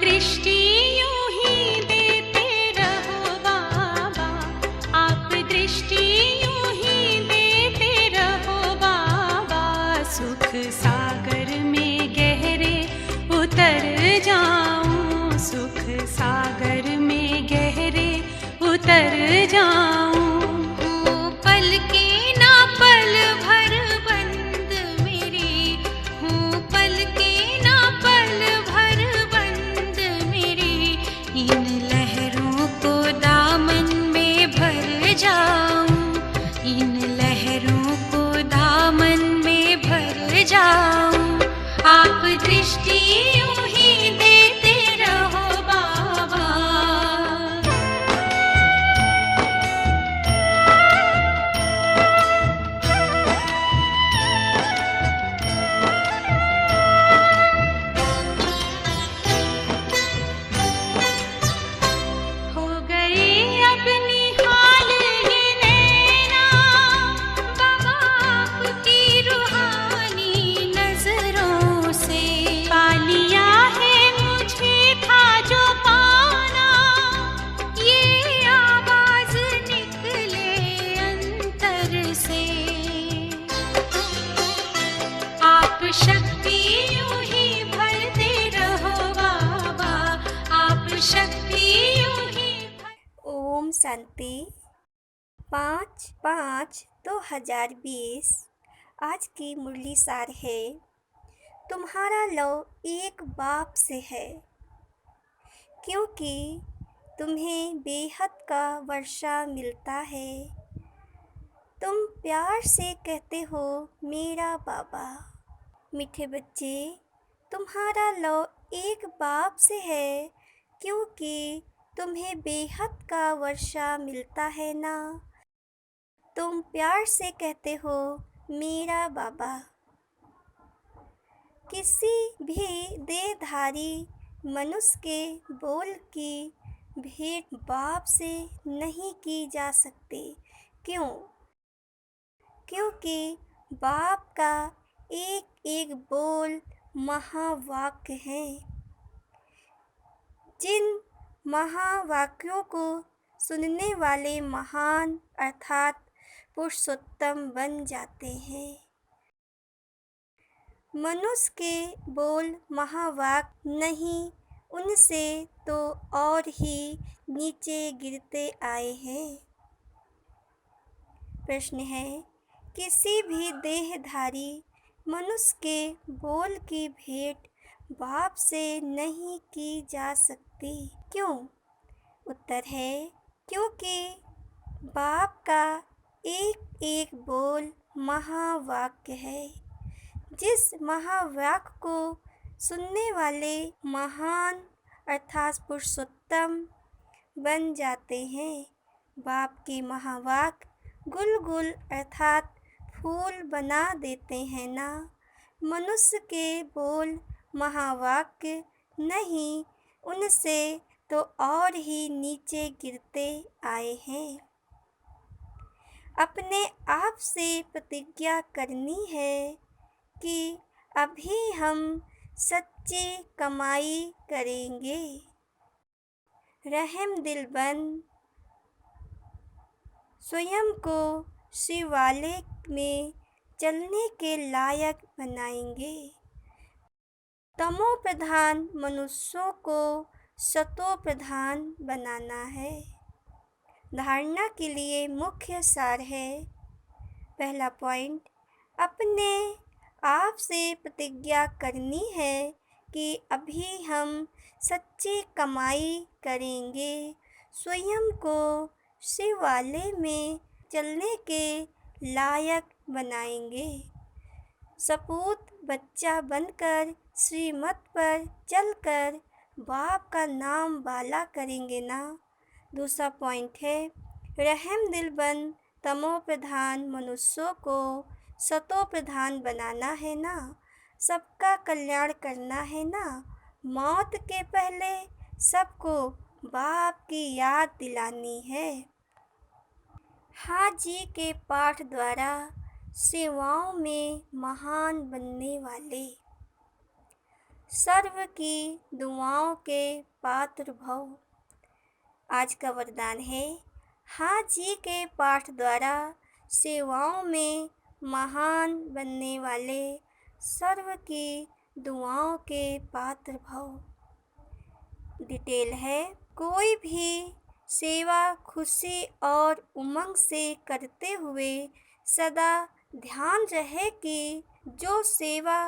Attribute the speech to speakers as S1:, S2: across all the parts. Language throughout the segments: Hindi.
S1: दृष्टि यूं ही देते रहो बाबा, आप दृष्टि यूं ही देते रहो बाबा। सुख सागर में गहरे उतर जाऊं, सुख सागर में गहरे उतर जाऊं। हूँ पलके ना पल भर बंद मेरी, हूँ पलके ना पल भर बंद मेरी। इन लहरों को दामन में भर जाऊं, इन लहरों को दामन में भर जाऊं। आप दृष्टि यूं ही देते रहो बाबा। हो गए अब निहाल ये नैना बाबा आपकी रूहानी नजरों से। पा लिया है मुझे था जो पाना, ये आवाज निकले अंतर से। आप शक्ति यूं ही भरते रहो बाबा, आप शक्ति यूं ही
S2: ओम शांति। 5/5/2020 आज की मुरली सार है, तुम्हारा लव एक बाप से है, क्योंकि तुम्हें बेहद का वर्षा मिलता है। तुम प्यार से कहते हो मेरा बाबा। मीठे बच्चे, तुम्हारा लव एक बाप से है, क्योंकि तुम्हें बेहद का वर्षा मिलता है ना। तुम प्यार से कहते हो मेरा बाबा। किसी भी देहधारी मनुष्य के बोल की भेंट बाप से नहीं की जा सकती। क्यों? क्योंकि बाप का एक एक बोल महावाक्य है। जिन महावाक्यों को सुनने वाले महान अर्थात पुरुषोत्तम बन जाते हैं। मनुष्य के बोल महावाक्य नहीं, उनसे तो और ही नीचे गिरते आए हैं। प्रश्न है, किसी भी देहधारी मनुष्य के बोल की भेंट बाप से नहीं की जा सकती। क्यों? उत्तर है, क्योंकि बाप का एक एक बोल महावाक्य है। जिस महावाक्य को सुनने वाले महान अर्थात पुरुषोत्तम बन जाते हैं। बाप के महावाक्य गुलगुल अर्थात फूल बना देते हैं ना। मनुष्य के बोल महावाक्य नहीं, उनसे तो और ही नीचे गिरते आए हैं। अपने आप से प्रतिज्ञा करनी है कि अभी हम सच्ची कमाई करेंगे। रहम दिल बन स्वयं को शिवालय में चलने के लायक बनाएंगे। तमो प्रधान मनुष्यों को सतो प्रधान बनाना है। धारणा के लिए मुख्य सार है। पहला पॉइंट, अपने आप से प्रतिज्ञा करनी है कि अभी हम सच्ची कमाई करेंगे, स्वयं को शिवालय में चलने के लायक बनाएंगे। सपूत बच्चा बनकर श्रीमत पर चलकर बाप का नाम बाला करेंगे ना। दूसरा पॉइंट है, रहम दिल बन तमो प्रधान मनुष्यों को सतो प्रधान बनाना है ना। सबका कल्याण करना है ना। मौत के पहले सबको बाप की याद दिलानी है। हाजी के पाठ द्वारा सेवाओं में महान बनने वाले सर्व की दुआओं के पात्र भव। आज का वरदान है, हाँ जी के पाठ द्वारा सेवाओं में महान बनने वाले सर्व की दुआओं के पात्र भव। डिटेल है, कोई भी सेवा खुशी और उमंग से करते हुए सदा ध्यान रहे कि जो सेवा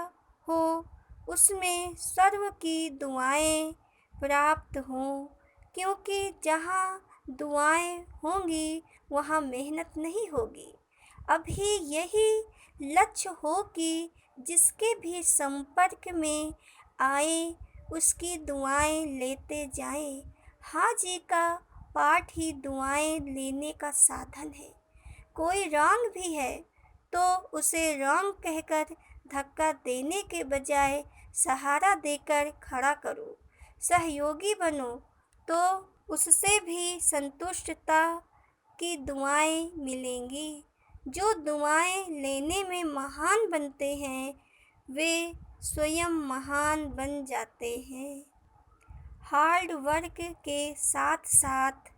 S2: हो उसमें सर्व की दुआएं प्राप्त हों, क्योंकि जहाँ दुआएं होंगी वहाँ मेहनत नहीं होगी। अभी यही लक्ष्य हो कि जिसके भी संपर्क में आए उसकी दुआएं लेते जाएं। हाँ जी का पाठ ही दुआएं लेने का साधन है। कोई रॉन्ग भी है तो उसे रॉन्ग कहकर धक्का देने के बजाय सहारा देकर खड़ा करो, सहयोगी बनो, तो उससे भी संतुष्टता की दुआएं मिलेंगी। जो दुआएं लेने में महान बनते हैं वे स्वयं महान बन जाते हैं। हार्ड वर्क के साथ साथ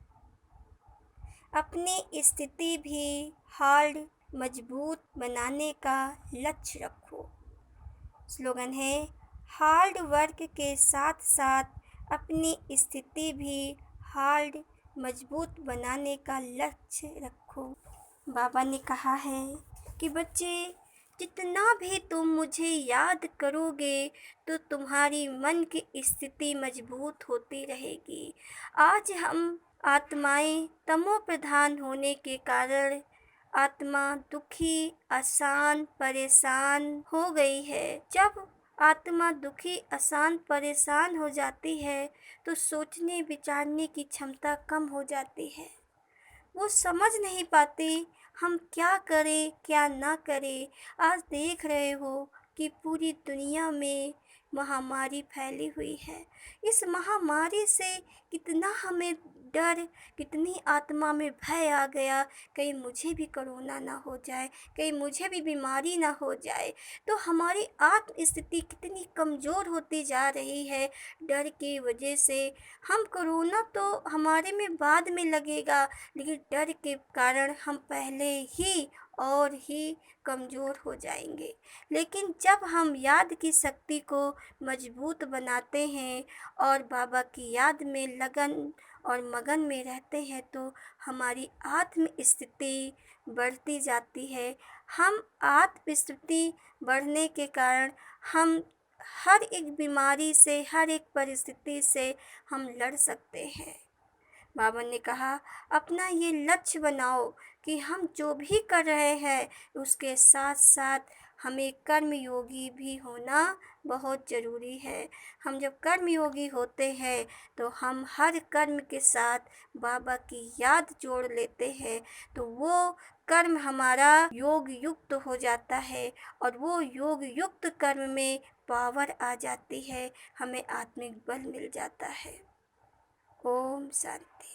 S2: अपनी स्थिति भी हार्ड मजबूत बनाने का लक्ष्य रखो। स्लोगन है, हार्ड वर्क के साथ साथ अपनी स्थिति भी हार्ड मजबूत बनाने का लक्ष्य रखो। बाबा ने कहा है कि बच्चे, जितना भी तुम मुझे याद करोगे तो तुम्हारी मन की स्थिति मजबूत होती रहेगी। आज हम आत्माएं तमो प्रधान होने के कारण आत्मा दुखी, आसान, परेशान हो गई है। जब आत्मा दुखी, आसान, परेशान हो जाती है तो सोचने विचारने की क्षमता कम हो जाती है। वो समझ नहीं पाती हम क्या करें क्या ना करें। आज देख रहे हो कि पूरी दुनिया में महामारी फैली हुई है। इस महामारी से कितना हमें डर, कितनी आत्मा में भय आ गया, कहीं मुझे भी कोरोना ना हो जाए, कहीं मुझे भी बीमारी ना हो जाए। तो हमारी आत्म स्थिति कितनी कमज़ोर होती जा रही है डर की वजह से। हम कोरोना तो हमारे में बाद में लगेगा, लेकिन डर के कारण हम पहले ही और ही कमज़ोर हो जाएंगे। लेकिन जब हम याद की शक्ति को मजबूत बनाते हैं और बाबा की याद में लगन और मगन में रहते हैं तो हमारी आत्म स्थिति बढ़ती जाती है। हम आत्म स्थिति बढ़ने के कारण हम हर एक बीमारी से, हर एक परिस्थिति से हम लड़ सकते हैं। बाबा ने कहा, अपना ये लक्ष्य बनाओ कि हम जो भी कर रहे हैं उसके साथ साथ हमें कर्मयोगी भी होना बहुत ज़रूरी है। हम जब कर्मयोगी होते हैं तो हम हर कर्म के साथ बाबा की याद जोड़ लेते हैं, तो वो कर्म हमारा योग युक्त हो जाता है और वो योग युक्त कर्म में पावर आ जाती है, हमें आत्मिक बल मिल जाता है। ओम शांति।